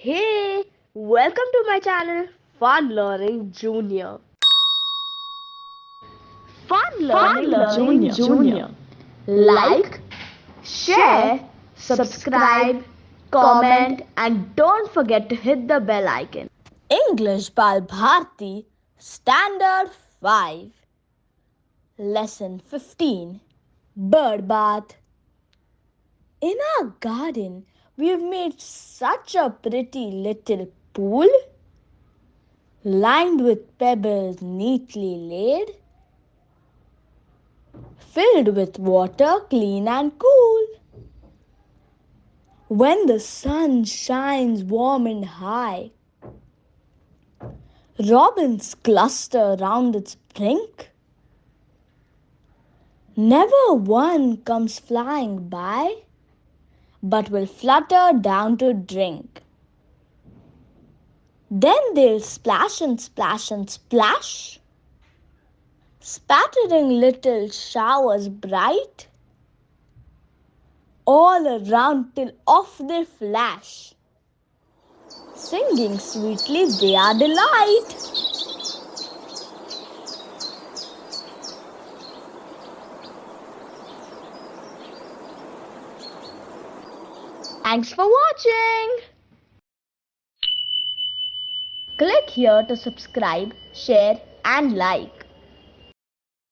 Hey, welcome to my channel Fun Learning Junior. Fun Learning Junior. Like, share, subscribe, comment, and don't forget to hit the bell icon. English Balbharti Standard 5 Lesson 15 Bird Bath. In our garden, we have made such a pretty little pool, lined with pebbles neatly laid, filled with water clean and cool. When the sun shines warm and high, robins cluster round its brink. Never one comes flying by, but will flutter down to drink. Then they'll splash and splash and splash, spattering little showers bright, all around till off they flash, singing sweetly their delight. Thanks for watching. Click here to subscribe, share, and like.